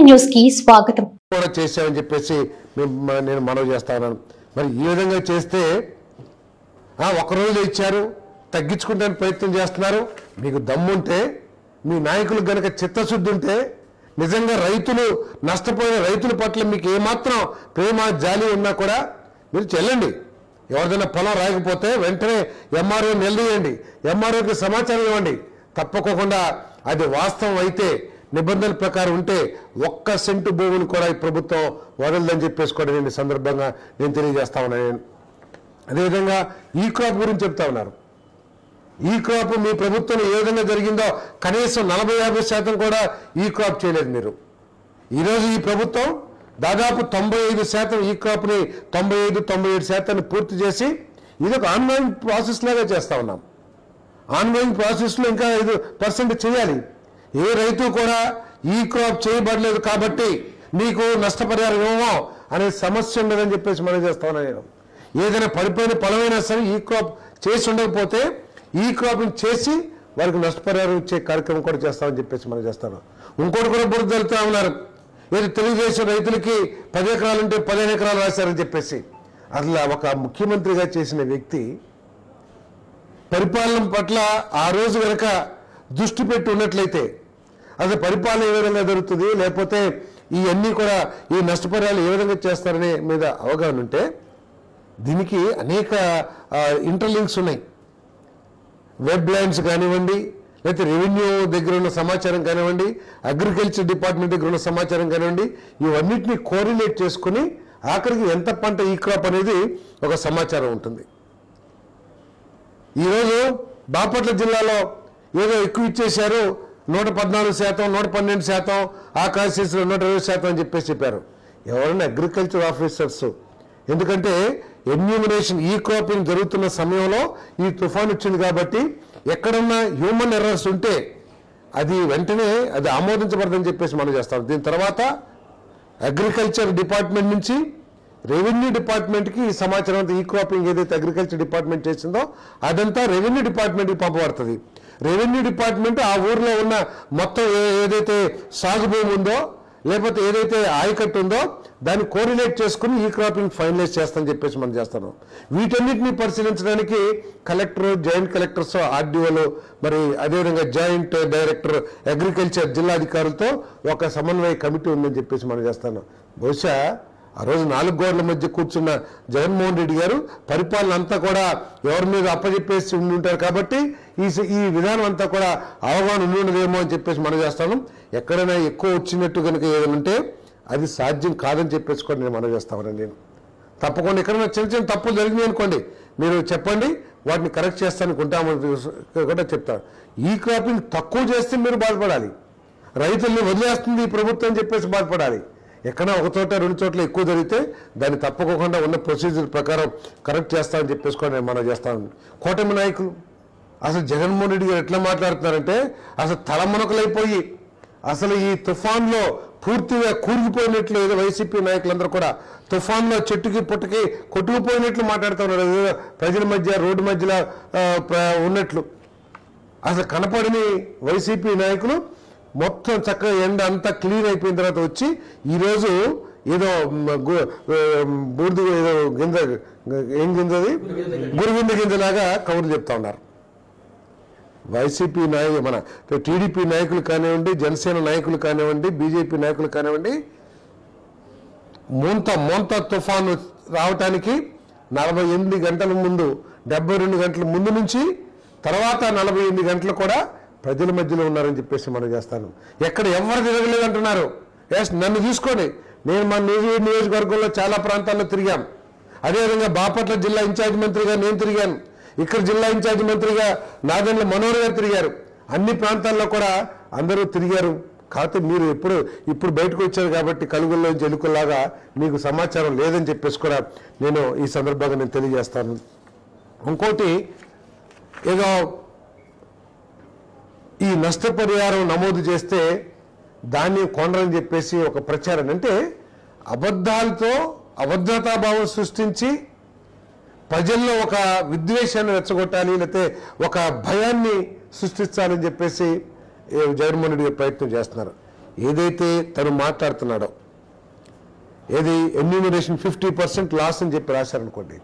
News కి స్వాగతం. కూడా చేశామని చెప్పేసి నేను మనవి చేస్తాను. మరి ఈ విధంగా చేస్తే ఒక రోజులో ఇచ్చారు, తగ్గించుకుంటానికి ప్రయత్నం చేస్తున్నారు. మీకు దమ్ముంటే, మీ నాయకులకు గనక చిత్తశుద్ధి ఉంటే, నిజంగా రైతులు నష్టపోయిన రైతుల పట్ల మీకు ఏమాత్రం ప్రేమ జాలి ఉన్నా కూడా మీరు చెల్లండి. ఎవరిదైనా పొలం రాకపోతే వెంటనే ఎంఆర్ఓ నిలదీయండి, ఎంఆర్ఓకి సమాచారం ఇవ్వండి. తప్పకోకుండా అది వాస్తవం అయితే, నిబంధనల ప్రకారం ఉంటే 1 సెంటు భూములు కూడా ఈ ప్రభుత్వం వదలదని చెప్పేసి కూడా నేను సందర్భంగా నేను తెలియజేస్తా ఉన్నాను. అదేవిధంగా ఈ క్రాప్ గురించి చెప్తా ఉన్నారు. ఈ క్రాప్ మీ ప్రభుత్వం ఏ విధంగా జరిగిందో కనీసం 40-50% కూడా ఈ క్రాప్ చేయలేదు మీరు. ఈరోజు ఈ ప్రభుత్వం దాదాపు 95% ఈ క్రాప్ని 95-97% పూర్తి చేసి ఇది ఒక ఆన్గోయింగ్ ప్రాసెస్ లాగా చేస్తా ఉన్నాం. ఆన్గోయింగ్ ప్రాసెస్లో ఇంకా 5% చేయాలి. ఏ రైతు కూడా ఈ క్రాప్ చేయబడలేదు కాబట్టి నీకు నష్టపరిహారం ఇవ్వమో అనే సమస్య ఉండదని చెప్పేసి మనం చేస్తా ఉన్నాను. నేను ఏదైనా పడిపోయిన పొలమైనా సరే ఈ క్రాప్ చేసి ఉండకపోతే ఈ క్రాప్ని చేసి వారికి నష్టపరిహారం ఇచ్చే కార్యక్రమం కూడా చేస్తామని చెప్పేసి మనం చేస్తాను. ఇంకోటి కూడా బురద వెళ్తూ ఉన్నారు. ఏది తెలుగుదేశం రైతులకి 10 ఎకరాలుంటే 15 ఎకరాలు రాశారని చెప్పేసి. అసలు ఒక ముఖ్యమంత్రిగా చేసిన వ్యక్తి పరిపాలన పట్ల ఆ రోజు కనుక దృష్టి పెట్టి ఉన్నట్లయితే అసలు పరిపాలన ఏ విధంగా జరుగుతుంది, లేకపోతే ఇవన్నీ కూడా ఈ నష్టపరిహారాలు ఏ విధంగా చేస్తారనే మీద అవగాహన ఉంటే, దీనికి అనేక ఇంటర్లింక్స్ ఉన్నాయి. వెబ్ లైన్స్ కానివ్వండి, లేకపోతే రెవెన్యూ దగ్గర ఉన్న సమాచారం కానివ్వండి, అగ్రికల్చర్ డిపార్ట్మెంట్ దగ్గర ఉన్న సమాచారం కానివ్వండి, ఇవన్నిటిని కోరిలేట్ చేసుకుని ఆఖరికి ఎంత పంట ఈ క్రాప్ అనేది ఒక సమాచారం ఉంటుంది. ఈరోజు బాపట్ల జిల్లాలో ఏదో ఎక్కువ ఇచ్చేశారు, 114%, 112%, ఆకాశీసులు 120% అని చెప్పేసి చెప్పారు. ఎవరైనా అగ్రికల్చర్ ఆఫీసర్స్, ఎందుకంటే ఎన్యూమినేషన్ ఈ క్రాపింగ్ జరుగుతున్న సమయంలో ఈ తుఫాన్ వచ్చింది కాబట్టి ఎక్కడన్నా హ్యూమన్ ఎర్రర్స్ ఉంటే అది వెంటనే అది ఆమోదించబడదని చెప్పేసి మనం చేస్తాం. దీని తర్వాత అగ్రికల్చర్ డిపార్ట్మెంట్ నుంచి రెవెన్యూ డిపార్ట్మెంట్కి ఈ సమాచారం అంతా, ఈ క్రాపింగ్ ఏదైతే అగ్రికల్చర్ డిపార్ట్మెంట్ చేసిందో అదంతా రెవెన్యూ డిపార్ట్మెంట్కి పంపబడుతుంది. రెవెన్యూ డిపార్ట్మెంట్ ఆ ఊర్లో ఉన్న మొత్తం ఏదైతే సాగు భూమి ఉందో, లేకపోతే ఏదైతే ఆయకట్టు ఉందో దాన్ని కోరిలేట్ చేసుకుని ఈ క్రాపింగ్ ఫైనలైజ్ చేస్తామని చెప్పేసి మనం చేస్తాను. వీటన్నిటిని పరిశీలించడానికి కలెక్టర్, జాయింట్ కలెక్టర్స్, ఆర్డీఓలు, మరి అదేవిధంగా జాయింట్ డైరెక్టర్ అగ్రికల్చర్ జిల్లా అధికారులతో ఒక సమన్వయ కమిటీ ఉందని చెప్పేసి మనం చేస్తాను. బహుశా ఆ రోజు 4 గోడల మధ్య కూర్చున్న జగన్మోహన్ రెడ్డి గారు పరిపాలన అంతా కూడా ఎవరి మీద అప్పచెప్పేసి ఉంటారు కాబట్టి ఈ విధానం అంతా కూడా అవగాహన ఉండేదేమో అని చెప్పేసి మనం చేస్తాను. ఎక్కడైనా ఎక్కువ వచ్చినట్టు కనుక ఏదైనా ఉంటే అది సాధ్యం కాదని చెప్పేసి కూడా నేను మనం చేస్తామని నేను తప్పకుండా ఎక్కడైనా చిన్న చిన్న తప్పులు జరిగినాయి అనుకోండి, మీరు చెప్పండి, వాటిని కరెక్ట్ చేస్తానికి ఉంటామని కూడా చెప్తాను. ఈ క్రాపింగ్ తక్కువ చేస్తే మీరు బాధపడాలి, రైతుల్ని వదిలేస్తుంది ఈ ప్రభుత్వం అని చెప్పేసి బాధపడాలి. ఎక్కడైనా 1 చోట 2 చోట్ల ఎక్కువ జరిగితే దాన్ని తప్పకుండా ఉన్న ప్రొసీజర్ ప్రకారం కరెక్ట్ చేస్తామని చెప్పేసి కూడా నేను మనం చేస్తాను. కూటమి నాయకులు అసలు జగన్మోహన్ రెడ్డి గారు ఎట్లా మాట్లాడుతున్నారంటే అసలు తలమునకలైపోయి అసలు ఈ తుఫాన్లో పూర్తిగా కూరుకుపోయినట్లు ఏదో వైసీపీ నాయకులందరూ కూడా తుఫాన్లో చెట్టుకి పుట్టకి కొట్టుకుపోయినట్లు మాట్లాడుతున్నారు. ఏదో ప్రజల మధ్య రోడ్డు మధ్యలో ఉన్నట్లు. అసలు కనపడని వైసీపీ నాయకులు మొత్తం చక్కగా ఎండ అంతా క్లీన్ అయిపోయిన తర్వాత వచ్చి ఈరోజు ఏదో బూడిద ఏదో గింజ, ఏం గింజది, గురుగింజ గింజలాగా కబుర్లు చెప్తా ఉన్నారు. వైసీపీ మన టీడీపీ నాయకులు కానివ్వండి, జనసేన నాయకులు కానివ్వండి, బీజేపీ నాయకులు కానివ్వండి, మోంత తుఫాను రావటానికి 48 గంటల ముందు, 72 గంటల ముందు నుంచి తర్వాత 48 గంటలు కూడా ప్రజల మధ్యలో ఉన్నారని చెప్పేసి మనం చేస్తాను. ఎక్కడ ఎవరు తిరగలేదు అంటున్నారు. నన్ను తీసుకోండి, నేను మన నియోజకవర్గంలో చాలా ప్రాంతాల్లో తిరిగాం. అదేవిధంగా బాపట్ల జిల్లా ఇన్ఛార్జ్ మంత్రిగా నేను తిరిగాను, ఇక్కడ జిల్లా ఇన్ఛార్జ్ మంత్రిగా నాదెండ్ల మనోహర్ గారు తిరిగారు. అన్ని ప్రాంతాల్లో కూడా అందరూ తిరిగారు. కాకపోతే మీరు ఇప్పుడు బయటకు వచ్చారు కాబట్టి కలుగుల్లో ఎలుకల్లాగా మీకు సమాచారం లేదని చెప్పేసి కూడా నేను ఈ సందర్భంగా నేను తెలియజేస్తాను. ఇంకోటి ఏదో ఈ నష్టపరిహారం నమోదు చేస్తే దాన్ని కొండరని చెప్పేసి ఒక ప్రచారం, అంటే అబద్ధాలతో అభద్రతాభావం సృష్టించి ప్రజల్లో ఒక విద్వేషాన్ని రెచ్చగొట్టాలి, లేకపోతే ఒక భయాన్ని సృష్టించాలని చెప్పేసి జగన్మోహన్ రెడ్డి ప్రయత్నం చేస్తున్నారు. ఏదైతే తను మాట్లాడుతున్నాడో ఏది ఎన్యూమరేషన్ 50% లాస్ అని చెప్పి రాశారనుకోండి,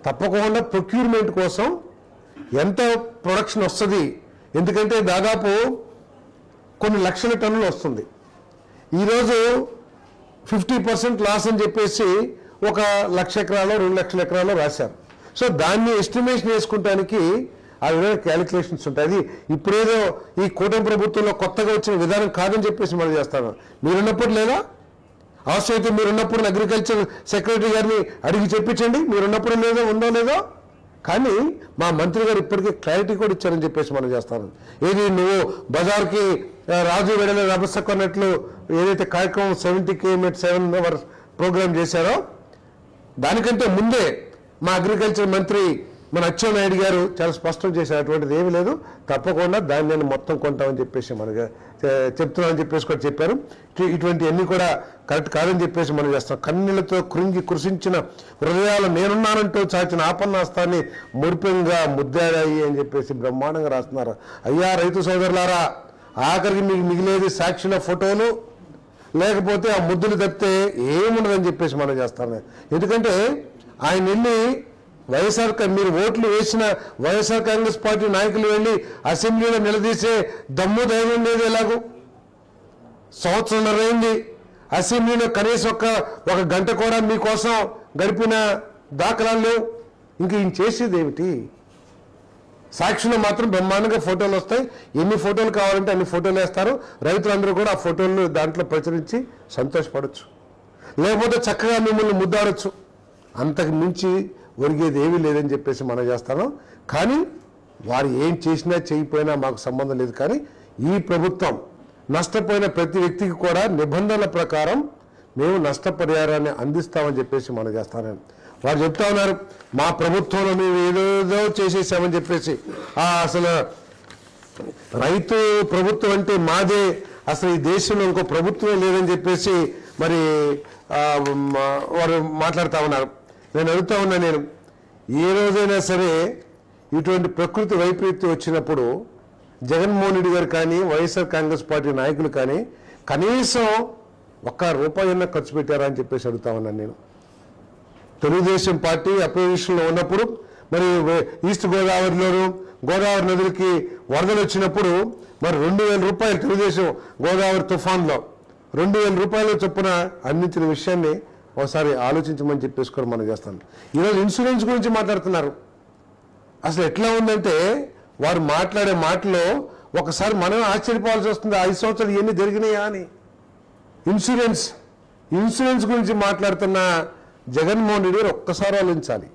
తప్పకుండా ప్రొక్యూర్మెంట్ కోసం ఎంత ప్రొడక్షన్ వస్తుంది, ఎందుకంటే దాదాపు కొన్ని లక్షల టన్నులు వస్తుంది. ఈరోజు 50% లాస్ అని చెప్పేసి 1,00,000 ఎకరాలు 2,00,000 ఎకరాలు రాశారు. సో దాన్ని ఎస్టిమేషన్ వేసుకుంటానికి ఆ విధంగా క్యాలిక్యులేషన్స్ ఉంటాయి. అది ఇప్పుడేదో ఈ కూటమి ప్రభుత్వంలో కొత్తగా వచ్చిన విధానం కాదని చెప్పేసి మనం చేస్తాను. మీరున్నప్పుడు లేదా అవసరమైతే మీరున్నప్పుడు అగ్రికల్చర్ సెక్రటరీ గారిని అడిగి చెప్పించండి, మీరున్నప్పుడు లేదో ఉందో లేదో. కానీ మా మంత్రి గారు ఇప్పటికీ క్లారిటీ కూడా ఇచ్చారని చెప్పేసి మనం చేస్తాను. ఏది నువ్వు బజార్కి రాజు వెడల రభస కొన్నట్లు ఏదైతే కార్యక్రమం 70 km 7 hours ప్రోగ్రామ్ చేశారో దానికంటే ముందే మా అగ్రికల్చర్ మంత్రి మన అచ్చెన్నాయుడు గారు చాలా స్పష్టం చేశారు, అటువంటిది ఏమీ లేదు, తప్పకుండా దాన్ని నేను మొత్తం కొంటామని చెప్పేసి మనకు చెప్తున్నామని చెప్పేసి కూడా చెప్పారు. ఇటువంటివన్నీ కూడా కరెక్ట్ కాదని చెప్పేసి మనం చేస్తాం. కన్నీళ్లతో కృంగి కృషించిన హృదయాలు నేనున్నానంటూ చాచిన ఆపన్నాస్తాన్ని మురిపెంగా ముద్దాడాయి అని చెప్పేసి బ్రహ్మాండంగా రాస్తున్నారు. అయ్యా రైతు సోదరులారా, ఆఖరికి మీకు మిగిలేది సాక్షిల ఫోటోలు లేకపోతే ఆ ముద్దులు తప్పితే ఏముండదని చెప్పేసి మనం చేస్తాను. ఎందుకంటే ఆయన వెళ్ళి మీరు ఓట్లు వేసిన వైఎస్ఆర్ కాంగ్రెస్ పార్టీ నాయకులు వెళ్ళి అసెంబ్లీలో నిలదీసే దమ్ము ధైర్యం లేదు. ఎలాగూ సంవత్సరంన్నర అయింది, అసెంబ్లీలో కనీసం ఒక గంట కూడా మీకోసం గడిపిన దాఖలాలు లేవు. ఇంక ఈయన చేసేది ఏమిటి? సాక్షిలో మాత్రం బ్రహ్మాండంగా ఫోటోలు వస్తాయి, ఎన్ని ఫోటోలు కావాలంటే అన్ని ఫోటోలు వేస్తారు. రైతులందరూ కూడా ఆ ఫోటోలను దాంట్లో ప్రచురించి సంతోషపడవచ్చు, లేకపోతే చక్కగా మిమ్మల్ని ముద్దాడచ్చు. అంతకు మించి ఒరిగేది ఏమీ లేదని చెప్పేసి మనం చేస్తాను. కానీ వారు ఏం చేసినా చేయకపోయినా మాకు సంబంధం లేదు. కానీ ఈ ప్రభుత్వం నష్టపోయిన ప్రతి వ్యక్తికి కూడా నిబంధనల ప్రకారం మేము నష్టపరిహారాన్ని అందిస్తామని చెప్పేసి మనం చేస్తాను. వారు చెప్తా ఉన్నారు మా ప్రభుత్వంలో మేము ఏదేదో చేసేసామని చెప్పేసి. అసలు రైతు ప్రభుత్వం అంటే మాదే, అసలు ఈ దేశంలో ఇంకో ప్రభుత్వమే లేదని చెప్పేసి మరి వారు మాట్లాడుతూ ఉన్నారు. నేను అడుగుతా ఉన్నా, నేను ఏ రోజైనా సరే ఇటువంటి ప్రకృతి వైపరీత్యం వచ్చినప్పుడు జగన్మోహన్ రెడ్డి గారు కానీ వైఎస్ఆర్ కాంగ్రెస్ పార్టీ నాయకులు కానీ కనీసం ₹1 ఖర్చు పెట్టారా అని చెప్పేసి అడుగుతా ఉన్నాను నేను. తెలుగుదేశం పార్టీ అపోజిషన్లో ఉన్నప్పుడు మరి ఈస్ట్ గోదావరిలోను గోదావరి నదులకి వరదలు వచ్చినప్పుడు మరి ₹2,000 తెలుగుదేశం గోదావరి తుఫాన్లో ₹2,000 చొప్పున అందించిన విషయాన్ని ఒకసారి ఆలోచించమని చెప్పేసుకొని మనం చేస్తాం. ఈరోజు ఇన్సూరెన్స్ గురించి మాట్లాడుతున్నారు. అసలు ఎట్లా ఉందంటే వారు మాట్లాడే మాటలో ఒకసారి మనం ఆశ్చర్యపోవాల్సి వస్తుంది, 5 సంవత్సరాలు ఎన్ని జరిగినాయా అని. ఇన్సూరెన్స్ గురించి మాట్లాడుతున్న జగన్మోహన్ రెడ్డి గారు ఒక్కసారి ఆలోచించాలి.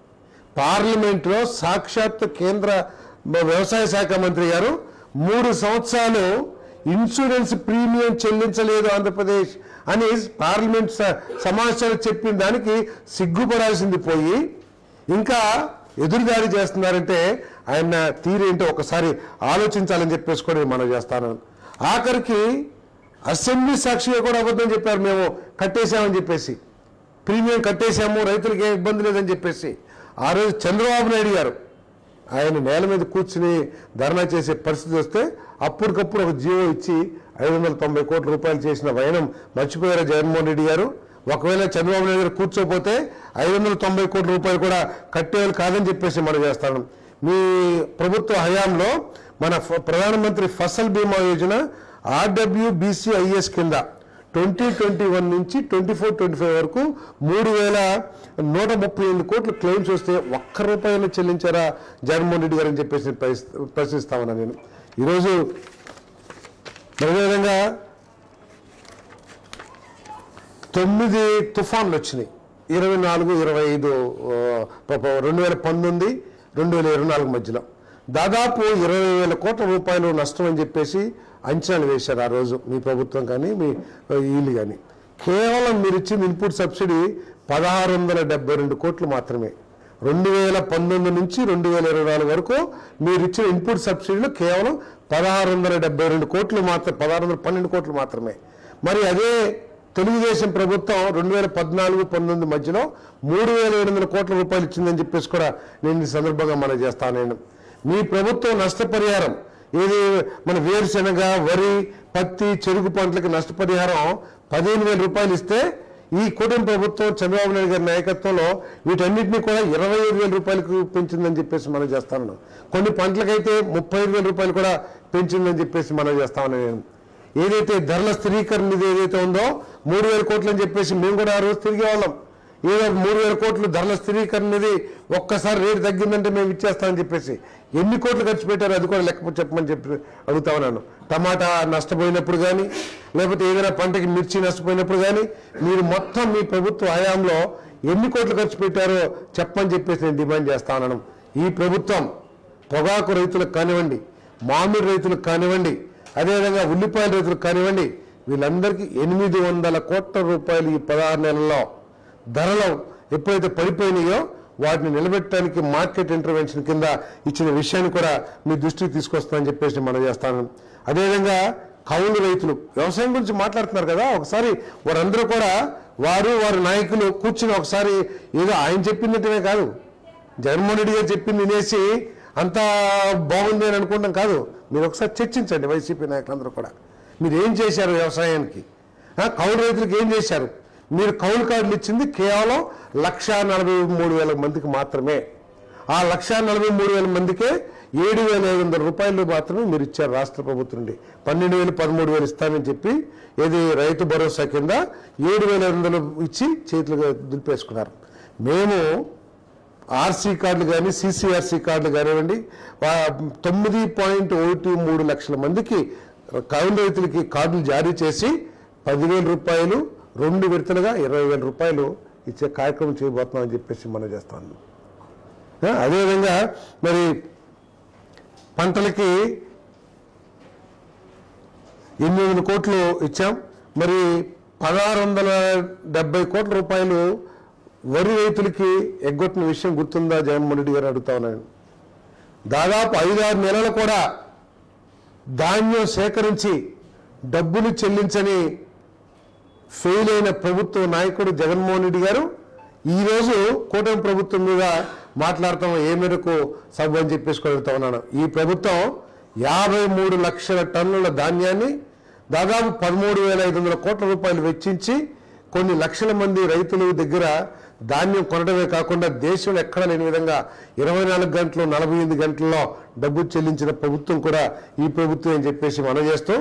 పార్లమెంట్లో సాక్షాత్ కేంద్ర వ్యవసాయ శాఖ మంత్రి గారు 3 సంవత్సరాలు ఇన్సూరెన్స్ ప్రీమియం చెల్లించలేదు ఆంధ్రప్రదేశ్ అని పార్లమెంట్ సమావేశాలు చెప్పిన దానికి సిగ్గుపడాల్సింది పోయి ఇంకా ఎదురుదాడి చేస్తున్నారంటే ఆయన తీరేంటో ఒకసారి ఆలోచించాలని చెప్పేసి కూడా మనం చేస్తాను. ఆఖరికి అసెంబ్లీ సాక్షిగా కూడా అబద్ధం చెప్పారు, మేము కట్టేశామని చెప్పేసి, ప్రీమియం కట్టేశాము, రైతులకు ఏం ఇబ్బంది లేదని చెప్పేసి. ఆ రోజు చంద్రబాబు నాయుడు గారు ఆయన నేల మీద కూర్చుని ధర్నా చేసే పరిస్థితి వస్తే అప్పటికప్పుడు ఒక జీవో ఇచ్చి 590 కోట్ల రూపాయలు చేసిన వైనం మర్చిపోయారు జగన్మోహన్ రెడ్డి గారు. ఒకవేళ చంద్రబాబు నాయుడు గారు కూర్చోపోతే 590 కోట్ల రూపాయలు కూడా కట్టేవాళ్ళు కాదని చెప్పేసి మనం చేస్తాను. మీ ప్రభుత్వ హయాంలో మన ప్రధానమంత్రి ఫసల్ బీమా యోజన RWBCIS కింద 2021 నుంచి 24-25 వరకు 3,138 కోట్లు క్లెయిమ్స్ వస్తే ₹1 చెల్లించారా జగన్మోహన్ రెడ్డి గారు అని చెప్పేసి ప్రశ్నిస్తా ఉన్నా నేను. ఈరోజు అదేవిధంగా 9 తుఫాన్లు వచ్చినాయి 24, 25 2019, 2024 మధ్యలో దాదాపు 20,000 కోట్ల రూపాయలు నష్టం అని చెప్పేసి అంచనాలు వేశారు ఆ రోజు మీ ప్రభుత్వం కానీ మీ వీళ్ళు కానీ. కేవలం మీరు ఇచ్చిన ఇన్పుట్ సబ్సిడీ 1,672 కోట్లు మాత్రమే. 2019 నుంచి 2024 వరకు మీరు ఇచ్చిన ఇన్పుట్ సబ్సిడీలో కేవలం 1,672 కోట్లు మాత్రం, 1,612 కోట్లు మాత్రమే. మరి అదే తెలుగుదేశం ప్రభుత్వం 2014-19 మధ్యలో 3,700 కోట్ల రూపాయలు ఇచ్చిందని చెప్పేసి కూడా నేను ఈ సందర్భంగా మనం చేస్తాను. నేను మీ ప్రభుత్వం నష్టపరిహారం ఏది మన వేరుశెనగ, వరి, పత్తి, చెరుకు పంటలకి నష్టపరిహారం 15,000 రూపాయలు ఇస్తే ఈ కూటమి ప్రభుత్వం చంద్రబాబు నాయుడు గారి నాయకత్వంలో వీటన్నిటినీ కూడా 25,000 రూపాయలకు పెంచిందని చెప్పేసి మనం చేస్తాను. కొన్ని పంటలకైతే 35,000 రూపాయలు కూడా పెంచిందని చెప్పేసి మనం చేస్తామని నేను ఏదైతే ధరల స్థిరీకరణ నిధి ఏదైతే ఉందో 3,000 కోట్లు అని చెప్పేసి మేము కూడా ఆ రోజు తిరిగే వాళ్ళం. ఏదో 3,000 కోట్లు ధరల స్థిరీకరణ నిధి ఒక్కసారి రేటు తగ్గిందంటే మేము ఇచ్చేస్తామని చెప్పేసి ఎన్ని కోట్లు ఖర్చు పెట్టారో అది కూడా లెక్క చెప్పమని చెప్పి అడుగుతా ఉన్నాను. టమాటా నష్టపోయినప్పుడు కానీ లేకపోతే ఏదైనా పంటకి మిర్చి నష్టపోయినప్పుడు కానీ మీరు మొత్తం మీ ప్రభుత్వ హయాంలో ఎన్ని కోట్లు ఖర్చు పెట్టారో చెప్పమని చెప్పేసి నేను డిమాండ్ చేస్తా ఉన్నాను. ఈ ప్రభుత్వం పొగాకు రైతులకు కానివ్వండి, మామిడి రైతులకు కానివ్వండి, అదేవిధంగా ఉల్లిపాయల రైతులకు కానివ్వండి, వీళ్ళందరికీ 800 కోట్ల రూపాయలు ఈ 16 నెలల్లో ధరలు ఎప్పుడైతే పడిపోయినాయో వాటిని నిలబెట్టడానికి మార్కెట్ ఇంటర్వెన్షన్ కింద ఇచ్చిన విషయాన్ని కూడా మీ దృష్టికి తీసుకొస్తానని చెప్పేసి మనం చేస్తాను. అదేవిధంగా కౌలు రైతులు వ్యవసాయం గురించి మాట్లాడుతున్నారు కదా, ఒకసారి వారందరూ కూడా వారి నాయకులు కూర్చుని ఒకసారి ఏదో ఆయన చెప్పినట్టునే కాదు, జగన్మోహన్ రెడ్డి గారు చెప్పింది వినేసి అంతా బాగుంది అని అనుకోవడం కాదు. మీరు ఒకసారి చర్చించండి వైసీపీ నాయకులందరూ కూడా మీరు ఏం చేశారు వ్యవసాయానికి, కౌలు రైతులకు ఏం చేశారు. మీరు కౌలు కార్డులు ఇచ్చింది కేవలం 1,43,000 మందికి మాత్రమే. ఆ 1,43,000 మందికే 7,500 రూపాయలు మాత్రమే మీరు ఇచ్చారు రాష్ట్ర ప్రభుత్వం నుండి. 12,000 13,000 ఇస్తానని చెప్పి ఏది రైతు భరోసా కింద 7,500 ఇచ్చి చేతులుగా దులిపేసుకున్నారు. మేము ఆర్సీ కార్డులు కానీ సిసిఆర్సీ కార్డులు కానివ్వండి 9.13 లక్షల మందికి కౌలు రైతులకి కార్డులు జారీ చేసి 10,000 రూపాయలు 2 విడతలుగా 20,000 రూపాయలు ఇచ్చే కార్యక్రమం చేయబోతున్నామని చెప్పేసి మనం చేస్తాను. అదేవిధంగా మరి పంటలకి 800 కోట్లు ఇచ్చాం. మరి 1,670 కోట్ల రూపాయలు వరి రైతులకి ఎగ్గొట్టిన విషయం గుర్తుందా జగన్మోహన్ రెడ్డి గారు అడుగుతా ఉన్నాను. దాదాపు 5-6 నెలలు కూడా ధాన్యం సేకరించి డబ్బులు చెల్లించని ఫెయిల్ అయిన ప్రభుత్వ నాయకుడు జగన్మోహన్ రెడ్డి గారు ఈరోజు కూటమి ప్రభుత్వం మీద మాట్లాడతాం ఏ మేరకు సబ్ అని చెప్పేసి అడుగుతా ఉన్నాను. ఈ ప్రభుత్వం 53 లక్షల టన్నుల ధాన్యాన్ని దాదాపు 13,500 కోట్ల రూపాయలు వెచ్చించి కొన్ని లక్షల మంది రైతుల దగ్గర ధాన్యం కొనడమే కాకుండా దేశంలో ఎక్కడ లేని విధంగా 24 గంటలు 48 గంటల్లో డబ్బు చెల్లించిన ప్రభుత్వం కూడా ఈ ప్రభుత్వం అని చెప్పేసి మనం చేస్తూ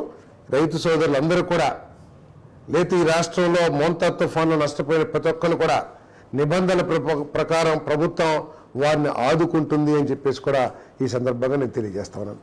రైతు సోదరులందరూ కూడా లేకపోతే ఈ రాష్ట్రంలో మోంతా తుఫాన్లో నష్టపోయిన ప్రతి ఒక్కరు కూడా నిబంధనల ప్రకారం ప్రభుత్వం వారిని ఆదుకుంటుంది అని చెప్పేసి కూడా ఈ సందర్భంగా నేను తెలియజేస్తా ఉన్నాను.